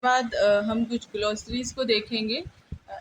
बाद हम कुछ ग्लोसरीज को देखेंगे।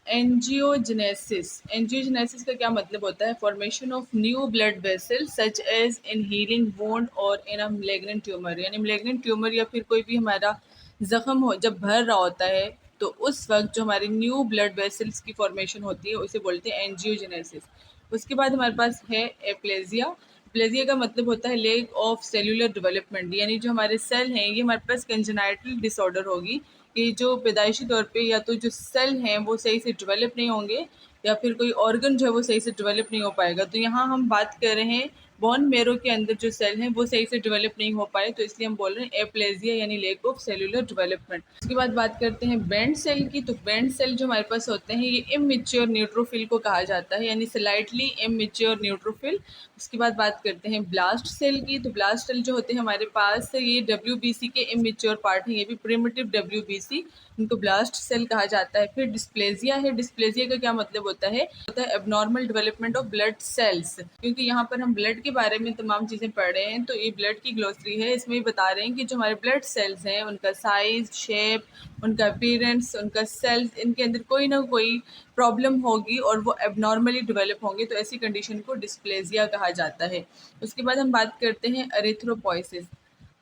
एंजियोजेनेसिस, एंजियोजेनेसिस का क्या मतलब होता है? Formation of new blood vessel such as in healing wound और इन अ मैलिग्नेंट ट्यूमर, यानी मैलिग्नेंट ट्यूमर या फिर कोई भी हमारा जख्म हो जब भर रहा होता है तो उस वक्त जो हमारे न्यू ब्लड वेसल्स की फॉर्मेशन होती है उसे बोलते हैं एंजियोजेनेसिस। उसके बाद हमारे पास है एप्लेजिया। एप्लेजिया का मतलब होता है लेक ऑफ सेलुलर डेवलपमेंट, यानी जो हमारे सेल हैं ये हमारे पास कंजेनाइटल डिसऑर्डर होगी कि जो पैदाइशी तौर पे या तो जो सेल हैं वो सही से डेवलप नहीं होंगे या फिर कोई ऑर्गन जो है वो सही से डेवलप नहीं हो पाएगा। तो यहाँ हम बात कर रहे हैं बोन मेरो के अंदर जो सेल हैं वो सही से डेवलप नहीं हो पाए, तो इसलिए हम बोल रहे हैं एप्लेजिया यानी लेक ऑफ सेलुलर डेवलपमेंट। उसके बाद बात करते हैं बेंड सेल की। तो बेंड सेल जो हमारे पास होते हैं ये इमैच्योर न्यूट्रोफिल को कहा जाता है, यानी स्लाइटली इमैच्योर न्यूट्रोफिल। उसके बाद बात करते हैं ब्लास्ट सेल की। तो ब्लास्ट सेल जो होते हैं हमारे पास ये डब्ल्यूबीसी के इमैच्योर पार्ट है, ये भी प्रिमिटिव डब्ल्यूबीसी, इनको ब्लास्ट सेल कहा जाता है। फिर डिस्प्लेजिया है। डिस्प्लेजिया का क्या मतलब होता है? Abnormal development of blood cells, क्योंकि यहाँ पर हम ब्लड के बारे में तमाम चीज़ें पढ़ रहे हैं तो ये ब्लड की ग्लोसरी है, इसमें बता रहे हैं कि जो हमारे ब्लड सेल्स हैं उनका साइज, शेप, उनका अपीयरेंस, उनका सेल्स, इनके अंदर कोई ना कोई प्रॉब्लम होगी और वो एबनॉर्मली डेवलप होंगे, तो ऐसी कंडीशन को डिस्प्लेजिया कहा जाता है। उसके बाद हम बात करते हैं एरिथ्रोपोइसिस।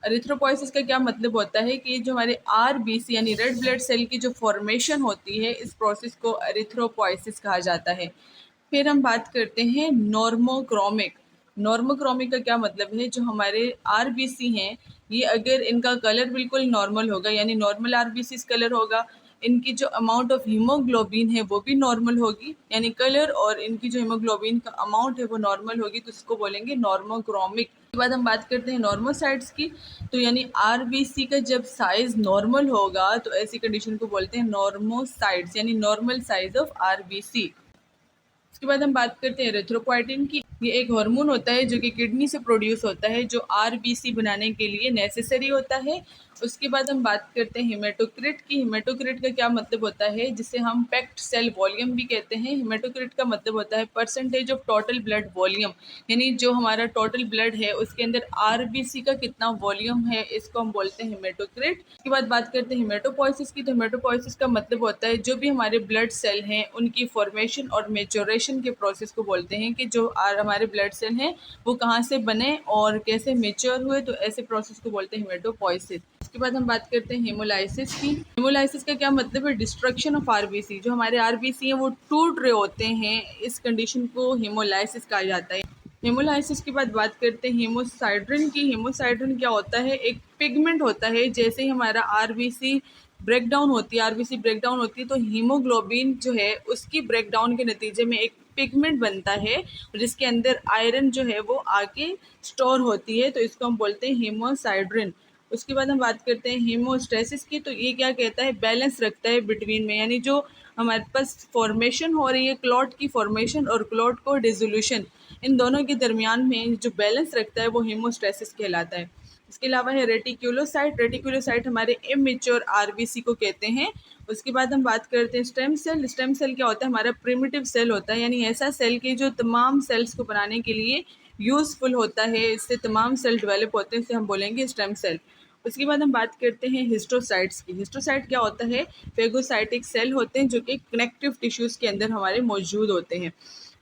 एरिथ्रोपोइसिस का क्या मतलब होता है कि जो हमारे आरबीसी यानी रेड ब्लड सेल की जो फॉर्मेशन होती है इस प्रोसेस को एरिथ्रोपोइसिस कहा जाता है। फिर हम बात करते हैं नॉर्मोक्रोमिक। नॉर्मोक्रोमिक का क्या मतलब है? जो हमारे आरबीसी हैं ये अगर इनका कलर बिल्कुल नॉर्मल होगा यानी नॉर्मल आरबीसी कलर होगा, इनकी जो अमाउंट ऑफ हीमोग्लोबिन है वो भी नॉर्मल होगी, यानी कलर और इनकी जो हीमोग्लोबिन का अमाउंट है वो नॉर्मल होगी, तो इसको बोलेंगे नॉर्मोक्रोमिक। उसके बाद हम बात करते हैं नॉर्मोसाइट्स की। तो यानी आरबीसी का जब साइज नॉर्मल होगा तो ऐसी कंडीशन को बोलते हैं नॉर्मोसाइट्स, यानी नॉर्मल साइज ऑफ आरबीसी। उसके बाद हम बात करते हैं एरिथ्रोपोइटिन की। ये एक हार्मोन होता है जो कि किडनी से प्रोड्यूस होता है, जो आरबीसी बनाने के लिए नेसेसरी होता है। उसके बाद हम बात करते हैं हेमेटोक्रिट की। हेमेटोक्रिट का क्या मतलब होता है? जिसे हम पैक्ड सेल वॉल्यूम भी कहते हैं। हेमेटोक्रिट का मतलब होता है percentage of total blood volume, यानी जो हमारा टोटल ब्लड है उसके अंदर आरबीसी का कितना वॉल्यूम है, इसको हम बोलते हैं हेमेटोक्रिट। उसके बाद बात करते हैं हेमेटोपोइसिस की। तो हेमेटोपोइसिस का मतलब होता है जो भी हमारे ब्लड सेल हैं उनकी फॉर्मेशन और मेच्योरेशन के प्रोसेस को बोलते हैं कि जो हमारे ब्लड सेल हैं वो कहाँ से बने और कैसे मेच्योर हुए, तो ऐसे प्रोसेस को बोलते हैं हेमेटोपोइसिस। उसके बाद हम बात करते हैं हेमोलाइसिस की। हेमोलाइसिस का क्या मतलब है? Destruction of RBC. जो हमारे आरबीसी हैं वो टूट रहे होते हैं, इस कंडीशन को हेमोलाइसिस कहा जाता है। हेमोलाइसिस के बाद बात करते हैं हेमोसाइड्रिन की। हेमोसाइड्रिन क्या होता है? एक पिगमेंट होता है, जैसे ही हमारा आरबीसी ब्रेकडाउन होती है, आरबीसी ब्रेकडाउन होती है तो हीमोग्लोबिन जो है उसकी ब्रेकडाउन के नतीजे में एक पिगमेंट बनता है जिसके अंदर आयरन जो है वो आके स्टोर होती है, तो इसको हम बोलते हैं हेमोसाइड्रिन। उसके बाद हम बात करते हैं हीमोस्टेसिस की। तो ये क्या कहता है? बैलेंस रखता है बिटवीन में, यानी जो हमारे पास फॉर्मेशन हो रही है क्लॉट की फॉर्मेशन और क्लॉट को डिसोल्यूशन, इन दोनों के दरमियान में जो बैलेंस रखता है वो हीमोस्टेसिस कहलाता है। इसके अलावा है रेटिक्यूलोसाइट। रेटिक्यूलोसाइट हमारे इमेच्योर आरबीसी को कहते हैं। उसके बाद हम बात करते हैं स्टेम सेल। स्टेम सेल क्या होता है? हमारा प्रिमिटिव सेल होता है, यानी ऐसा सेल कि जो तमाम सेल्स को बनाने के लिए यूज़फुल होता है, इससे तमाम सेल डेवलप होते हैं, इसे हम बोलेंगे स्टेम सेल। उसके बाद हम बात करते हैं हिस्टोसाइट्स की। हिस्टोसाइट क्या होता है? फेगोसाइटिक सेल होते हैं जो कि कनेक्टिव टिश्यूज़ के अंदर हमारे मौजूद होते हैं।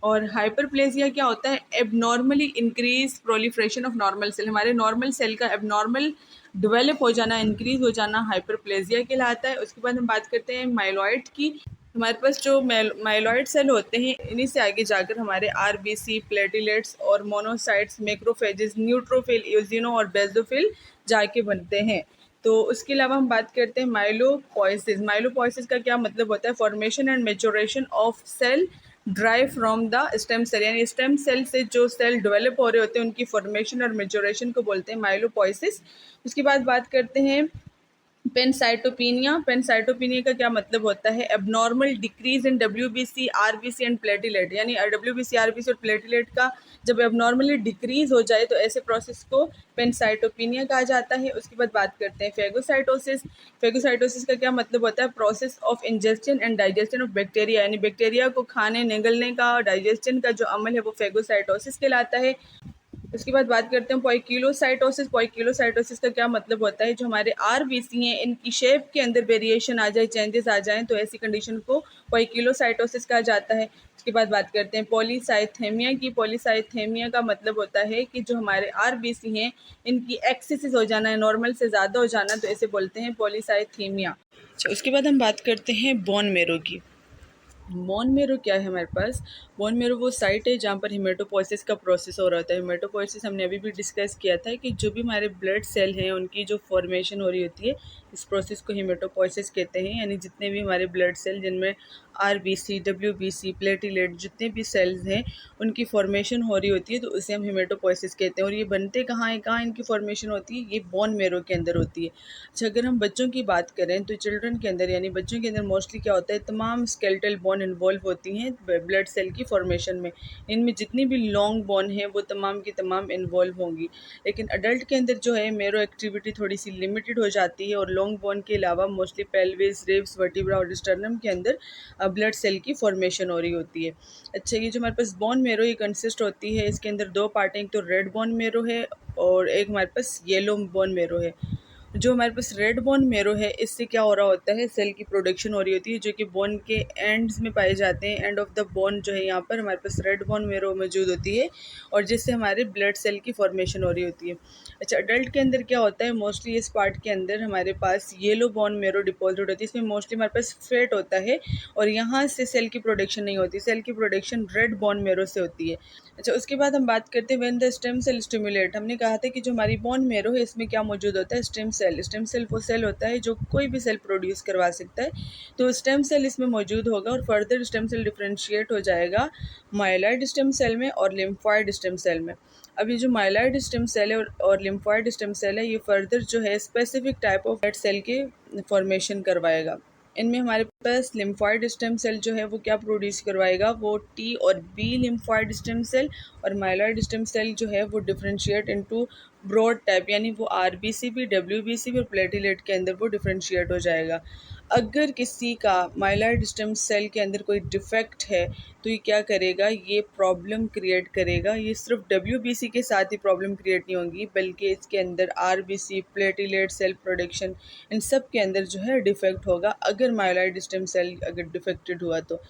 और हाइपरप्लेजिया क्या होता है? Abnormally increase proliferation of normal cell. हमारे नॉर्मल सेल का एबनॉर्मल डेवलप हो जाना, इंक्रीज हो जाना हाइपरप्लेजिया कहलाता है। उसके बाद हम बात करते हैं माइलॉइड की। हमारे पास जो माइलॉइड सेल होते हैं इन्हीं से आगे जाकर हमारे आरबीसी, प्लेटिलेट्स और मोनोसाइट्स, मैक्रोफेजेस, न्यूट्रोफिल, यूजिनो और बेसोफिल जाके बनते हैं। तो उसके अलावा हम बात करते हैं माइलोपोइसिस। माइलोपोइसिस का क्या मतलब होता है? Formation and maturation of cell drive from the stem cell, यानी स्टेम सेल से जो सेल डेवलप हो रहे होते हैं उनकी फॉर्मेशन और मेच्योरेशन को बोलते हैं माइलोपोइसिस। उसके बाद बात करते हैं पेनसाइटोपिनिया। पेनसाइटोपिनिया का क्या मतलब होता है? Abnormal decrease in WBC, RBC and platelet, यानी डब्ल्यूबीसी, आरबीसी और प्लेटिलेट का जब एबनॉर्मली डिक्रीज हो जाए तो ऐसे प्रोसेस को पेनसाइटोपिनिया कहा जाता है। उसके बाद बात करते हैं फेगोसाइटोसिस। फेगोसाइटोसिस का क्या मतलब होता है? Process of ingestion and digestion of bacteria, यानी बैक्टीरिया को खाने निगलने का, डाइजेशन का जो अमल है वो फेगोसाइटोसिस कहलाता है। उसके बाद बात करते हैं पॉइकिलोसाइटोसिस। पॉइकिलोसाइटोसिस का क्या मतलब होता है, जो हमारे आरबीसी हैं इनकी शेप के अंदर वेरिएशन आ जाए, चेंजेस आ जाएं, तो ऐसी कंडीशन को पॉइकिलोसाइटोसिस कहा जाता है। उसके बाद बात करते हैं पॉलीसाइथेमिया की। पॉलीसाइथेमिया का मतलब होता है कि जो हमारे आरबीसी हैं इनकी एक्सेसिस हो जाना है, नॉर्मल से ज़्यादा हो जाना, तो ऐसे बोलते हैं पॉलीसाइथेमिया। अच्छा, उसके बाद हम बात करते हैं बोन मेरो की। बोन मेरो क्या है हमारे पास? बोन मेरो वो साइट है जहाँ पर हिमेटोपोइसिस का प्रोसेस हो रहा होता है। हिमेटोपोइसिस हमने अभी भी डिस्कस किया था कि जो भी हमारे ब्लड सेल हैं उनकी जो फॉर्मेशन हो रही होती है, इस प्रोसेस को हिमेटोपोइसिस कहते हैं। यानी जितने भी हमारे ब्लड सेल जिनमें आरबीसी, डब्ल्यूबीसी, प्लेटिलेट जितने भी सेल्स हैं उनकी फॉर्मेशन हो रही होती है, तो उसे हम हिमेटोपोइसिस कहते हैं। और ये बनते कहाँ हैं, कहाँ इनकी फॉर्मेशन होती है? ये बोन मेरो के अंदर होती है। अच्छा, अगर हम बच्चों की बात करें तो चिल्ड्रन के अंदर यानी बच्चों के अंदर मोस्टली क्या होता है, तमाम स्केलेटल बोन इन्वॉल्व होती हैं ब्लड सेल की फॉर्मेशन में। इनमें जितनी भी लॉन्ग बोन है वो तमाम की तमाम इन्वॉल्व होंगी। लेकिन अडल्ट के अंदर जो है मेरो एक्टिविटी थोड़ी सी लिमिटेड हो जाती है, और लॉन्ग बोन के अलावा मोस्टली पेल्विस, रिब्स, वर्टिब्रा और स्टर्नम के अंदर ब्लड सेल की फॉर्मेशन हो रही होती है। अच्छा, ये जो हमारे पास बोन मेरो ये कंसिस्ट होती है, इसके अंदर दो पार्ट हैं, एक तो रेड बोन मेरो है और एक हमारे पास येलो बोन मेरो है। जो हमारे पास रेड बोन मेरो है, इससे क्या हो रहा होता है, सेल की प्रोडक्शन हो रही होती है जो कि बोन के एंड्स में पाए जाते हैं। एंड ऑफ द बोन जो है यहाँ पर हमारे पास रेड बोन मेरो मौजूद होती है, और जिससे हमारे ब्लड सेल की फॉर्मेशन हो रही होती है। अच्छा, अडल्ट के अंदर क्या होता है, मोस्टली इस पार्ट के अंदर हमारे पास येलो बोन मेरो डिपॉजिट होती है। इसमें मोस्टली हमारे पास फैट होता है, और यहाँ से सेल की प्रोडक्शन नहीं होती, सेल की प्रोडक्शन रेड बोन मेरो से होती है। अच्छा, उसके बाद हम बात करते हैं when the stem cell stimulate. हमने कहा था कि जो हमारी बोन मेरो है इसमें क्या मौजूद होता है, स्टेम सेल। स्टेम सेल वो सेल होता है जो कोई भी सेल प्रोड्यूस करवा सकता है, तो स्टेम सेल इसमें मौजूद होगा, और फर्दर स्टेम सेल डिफ्रेंशिएट हो जाएगा माइलॉइड स्टेम सेल में और लिम्फॉइड स्टेम सेल में। अब ये जो माइलॉइड स्टेम सेल है और लिम्फॉइड स्टेम सेल है, ये फर्दर जो है specific type of blood cell के फॉर्मेशन करवाएगा। इनमें हमारे पास लिम्फॉइड स्टेम सेल जो है वो क्या प्रोड्यूस करवाएगा, वो टी और बी लिम्फॉइड स्टेम सेल, और माइलॉइड स्टेम सेल जो है वो डिफ्रेंशिएट इनटू ब्रॉड टाइप, यानी वो आरबीसी भी, डब्ल्यूबीसी भी और प्लेटिलेट के अंदर वो डिफ्रेंशिएट हो जाएगा। अगर किसी का माइलॉइड स्टेम सेल के अंदर कोई डिफेक्ट है तो ये क्या करेगा, ये प्रॉब्लम क्रिएट करेगा। ये सिर्फ डब्ल्यूबीसी के साथ ही प्रॉब्लम क्रिएट नहीं होगी, बल्कि इसके अंदर आरबीसी, प्लेटिलेट, सेल प्रोडक्शन, इन सब के अंदर जो है डिफेक्ट होगा, अगर माइलॉइड स्टेम सेल अगर डिफेक्टेड हुआ तो।